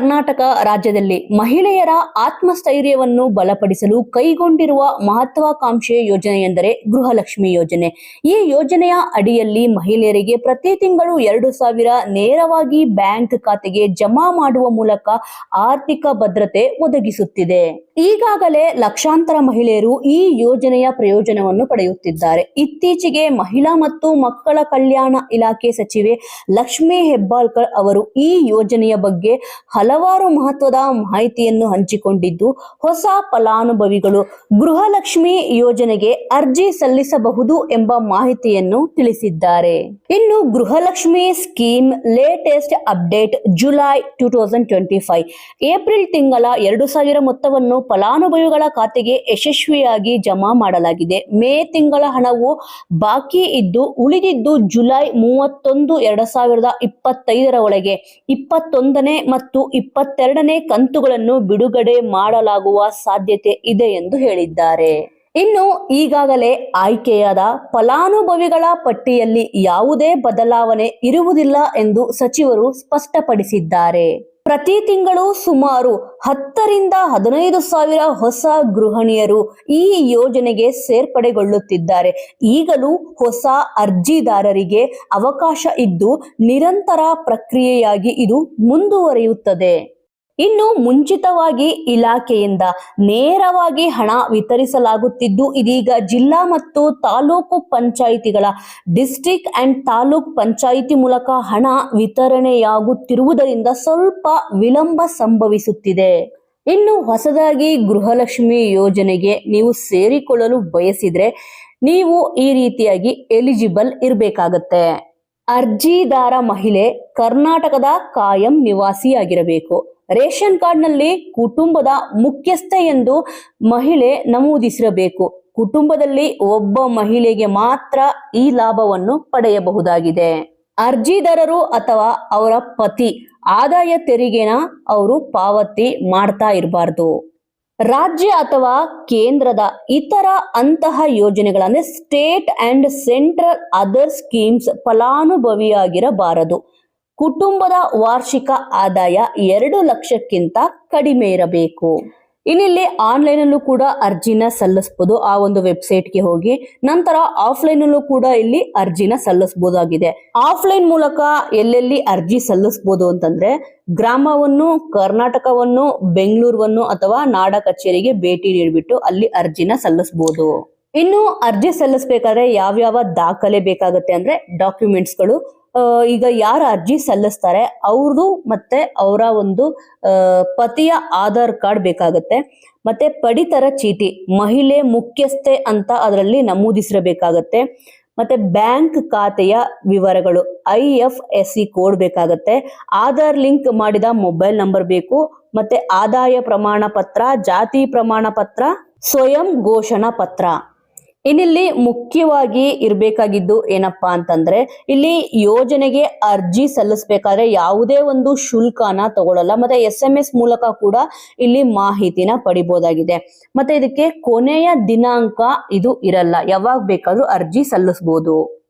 ಕರ್ನಾಟಕ ರಾಜ್ಯದಲ್ಲಿ ಮಹಿಳೆಯರ ಆತ್ಮಸ್ಥೈರ್ಯವನ್ನು ಬಲಪಡಿಸಲು ಕೈಗೊಂಡಿರುವ ಮಹತ್ವಾಕಾಂಕ್ಷೆ ಯೋಜನೆಯೆಂದರೆ ಗೃಹಲಕ್ಷ್ಮಿ ಯೋಜನೆ. ಈ ಯೋಜನೆಯ ಅಡಿಯಲ್ಲಿ ಮಹಿಳೆಯರಿಗೆ ಪ್ರತಿ ತಿಂಗಳು 2,000 ನೇರವಾಗಿ ಬ್ಯಾಂಕ್ ಖಾತೆಗೆ ಜಮಾ ಮಾಡುವ ಮೂಲಕ ಆರ್ಥಿಕ ಭದ್ರತೆ ಒದಗಿಸುತ್ತಿದೆ. ಈಗಾಗಲೇ ಲಕ್ಷಾಂತರ ಮಹಿಳೆಯರು ಈ ಯೋಜನೆಯ ಪ್ರಯೋಜನವನ್ನು ಪಡೆಯುತ್ತಿದ್ದಾರೆ. ಇತ್ತೀಚೆಗೆ ಮಹಿಳಾ ಮತ್ತು ಮಕ್ಕಳ ಕಲ್ಯಾಣ ಇಲಾಖೆ ಸಚಿವೆ ಲಕ್ಷ್ಮೀ ಹೆಬ್ಬಾಳ್ಕರ್ ಅವರು ಈ ಯೋಜನೆಯ ಬಗ್ಗೆ ಹಲವಾರು ಮಹತ್ವದ ಮಾಹಿತಿಯನ್ನು ಹಂಚಿಕೊಂಡಿದ್ದು, ಹೊಸ ಫಲಾನುಭವಿಗಳು ಗೃಹಲಕ್ಷ್ಮಿ ಯೋಜನೆಗೆ ಅರ್ಜಿ ಸಲ್ಲಿಸಬಹುದು ಎಂಬ ಮಾಹಿತಿಯನ್ನು ತಿಳಿಸಿದ್ದಾರೆ. ಇನ್ನು Gruhalakshmi scheme latest update July 2025 April ತಿಂಗಳ 2,000 ಮೊತ್ತವನ್ನು ಫಲಾನುಭವಿಗಳ ಖಾತೆಗೆ ಯಶಸ್ವಿಯಾಗಿ ಜಮಾ ಮಾಡಲಾಗಿದೆ. ಮೇ ತಿಂಗಳ ಹಣವು ಬಾಕಿ ಇದ್ದು ಉಳಿದಿದ್ದು ಜುಲೈ 31, 2025 ಒಳಗೆ 21ನೇ ಮತ್ತು 22ನೇ ಕಂತುಗಳನ್ನು ಬಿಡುಗಡೆ ಮಾಡಲಾಗುವ ಸಾಧ್ಯತೆ ಇದೆ ಎಂದು ಹೇಳಿದ್ದಾರೆ. ಇನ್ನು ಈಗಾಗಲೇ ಆಯ್ಕೆಯಾದ ಫಲಾನುಭವಿಗಳ ಪಟ್ಟಿಯಲ್ಲಿ ಯಾವುದೇ ಬದಲಾವಣೆ ಇರುವುದಿಲ್ಲ ಎಂದು ಸಚಿವರು ಸ್ಪಷ್ಟಪಡಿಸಿದ್ದಾರೆ. ಪ್ರತಿ ತಿಂಗಳು ಸುಮಾರು 10 ರಿಂದ 15,000 ಹೊಸ ಗೃಹಿಣಿಯರು ಈ ಯೋಜನೆಗೆ ಸೇರ್ಪಡೆಗೊಳ್ಳುತ್ತಿದ್ದಾರೆ. ಈಗಲೂ ಹೊಸ ಅರ್ಜಿದಾರರಿಗೆ ಅವಕಾಶ ಇದ್ದು ನಿರಂತರ ಪ್ರಕ್ರಿಯೆಯಾಗಿ ಇದು ಮುಂದುವರಿಯುತ್ತದೆ. ಇನ್ನು ಮುಂಚಿತವಾಗಿ ಇಲಾಖೆಯಿಂದ ನೇರವಾಗಿ ಹಣ ವಿತರಿಸಲಾಗುತ್ತಿದ್ದು, ಇದೀಗ ಜಿಲ್ಲಾ ಮತ್ತು ತಾಲೂಕು ಪಂಚಾಯಿತಿಗಳ ಡಿಸ್ಟ್ರಿಕ್ಟ್ ಅಂಡ್ ತಾಲೂಕ್ ಪಂಚಾಯಿತಿ ಮೂಲಕ ಹಣ ವಿತರಣೆಯಾಗುತ್ತಿರುವುದರಿಂದ ಸ್ವಲ್ಪ ವಿಳಂಬ ಸಂಭವಿಸುತ್ತಿದೆ. ಇನ್ನು ಹೊಸದಾಗಿ ಗೃಹಲಕ್ಷ್ಮಿ ಯೋಜನೆಗೆ ನೀವು ಸೇರಿಕೊಳ್ಳಲು ಬಯಸಿದ್ರೆ ನೀವು ಈ ರೀತಿಯಾಗಿ ಎಲಿಜಿಬಲ್ ಇರಬೇಕಾಗತ್ತೆ. ಅರ್ಜಿದಾರ ಮಹಿಳೆ ಕರ್ನಾಟಕದ ಕಾಯಂ ನಿವಾಸಿಯಾಗಿರಬೇಕು. ರೇಷನ್ ಕಾರ್ಡ್ನಲ್ಲಿ ಕುಟುಂಬದ ಮುಖ್ಯಸ್ಥೆ ಎಂದು ಮಹಿಳೆ ನಮೂದಿಸಿರಬೇಕು. ಕುಟುಂಬದಲ್ಲಿ ಒಬ್ಬ ಮಹಿಳೆಗೆ ಮಾತ್ರ ಈ ಲಾಭವನ್ನು ಪಡೆಯಬಹುದಾಗಿದೆ. ಅರ್ಜಿದಾರರು ಅಥವಾ ಅವರ ಪತಿ ಆದಾಯ ತೆರಿಗೆನ ಅವರು ಪಾವತಿ ಮಾಡ್ತಾ ಇರಬಾರ್ದು. ರಾಜ್ಯ ಅಥವಾ ಕೇಂದ್ರದ ಇತರ ಅಂತಹ ಯೋಜನೆಗಳಂದ್ರೆ state and central other schemes ಫಲಾನುಭವಿಯಾಗಿರಬಾರದು. ಕುಟುಂಬದ ವಾರ್ಷಿಕ ಆದಾಯ 2 ಲಕ್ಷಕ್ಕಿಂತ ಕಡಿಮೆ ಇರಬೇಕು. ಇನ್ನಿಲ್ಲಿ ಆನ್ಲೈನ್ ಅಲ್ಲೂ ಕೂಡ ಅರ್ಜಿನ ಸಲ್ಲಿಸಬಹುದು. ಆ ಒಂದು ವೆಬ್ಸೈಟ್ಗೆ ಹೋಗಿ ನಂತರ ಆಫ್ಲೈನ್ ಅಲ್ಲೂ ಕೂಡ ಇಲ್ಲಿ ಅರ್ಜಿನ ಸಲ್ಲಿಸಬಹುದಾಗಿದೆ. ಆಫ್ಲೈನ್ ಮೂಲಕ ಎಲ್ಲೆಲ್ಲಿ ಅರ್ಜಿ ಸಲ್ಲಿಸಬಹುದು ಅಂತಂದ್ರೆ ಗ್ರಾಮವನ್ನು, ಕರ್ನಾಟಕವನ್ನು, ಬೆಂಗಳೂರನ್ನು ಅಥವಾ ನಾಡ ಕಚೇರಿಗೆ ಭೇಟಿ ನೀಡಿಬಿಟ್ಟು ಅಲ್ಲಿ ಅರ್ಜಿನ ಸಲ್ಲಿಸಬಹುದು. ಇನ್ನು ಅರ್ಜಿ ಸಲ್ಲಿಸಬೇಕಾದ್ರೆ ಯಾವ್ಯಾವ ದಾಖಲೆ ಬೇಕಾಗುತ್ತೆ ಅಂದ್ರೆ ಡಾಕ್ಯುಮೆಂಟ್ಸ್ಗಳು, ಈಗ ಯಾರು ಅರ್ಜಿ ಸಲ್ಲಿಸ್ತಾರೆ ಅವ್ರದ್ದು ಮತ್ತೆ ಅವರ ಒಂದು ಪತಿಯ ಆಧಾರ್ ಕಾರ್ಡ್ ಬೇಕಾಗುತ್ತೆ. ಮತ್ತೆ ಪಡಿತರ ಚೀಟಿ, ಮಹಿಳೆ ಮುಖ್ಯಸ್ಥೆ ಅಂತ ಅದರಲ್ಲಿ ನಮೂದಿಸಿರಬೇಕಾಗತ್ತೆ. ಮತ್ತೆ ಬ್ಯಾಂಕ್ ಖಾತೆಯ ವಿವರಗಳು, IFSC ಕೋಡ್ ಬೇಕಾಗತ್ತೆ. ಆಧಾರ್ ಲಿಂಕ್ ಮಾಡಿದ ಮೊಬೈಲ್ ನಂಬರ್ ಬೇಕು. ಮತ್ತೆ ಆದಾಯ ಪ್ರಮಾಣ ಪತ್ರ, ಜಾತಿ ಪ್ರಮಾಣ ಪತ್ರ, ಸ್ವಯಂ ಘೋಷಣಾ ಪತ್ರ. ಇನ್ನಿಲ್ಲಿ ಮುಖ್ಯವಾಗಿ ಇರಬೇಕಾಗಿದ್ದು ಏನಪ್ಪಾ ಅಂತಂದ್ರೆ ಇಲ್ಲಿ ಯೋಜನೆಗೆ ಅರ್ಜಿ ಸಲ್ಲಿಸಬೇಕಾದ್ರೆ ಯಾವುದೇ ಒಂದು ಶುಲ್ಕನ ತಗೊಳ್ಳಲ್ಲ. ಮತ್ತೆ SMS ಮೂಲಕ ಕೂಡ ಇಲ್ಲಿ ಮಾಹಿತಿನ ಪಡಿಬಹುದಾಗಿದೆ. ಮತ್ತೆ ಇದಕ್ಕೆ ಕೊನೆಯ ದಿನಾಂಕ ಇದು ಇರಲ್ಲ, ಯಾವಾಗ ಬೇಕಾದ್ರೂ ಅರ್ಜಿ ಸಲ್ಲಿಸಬಹುದು.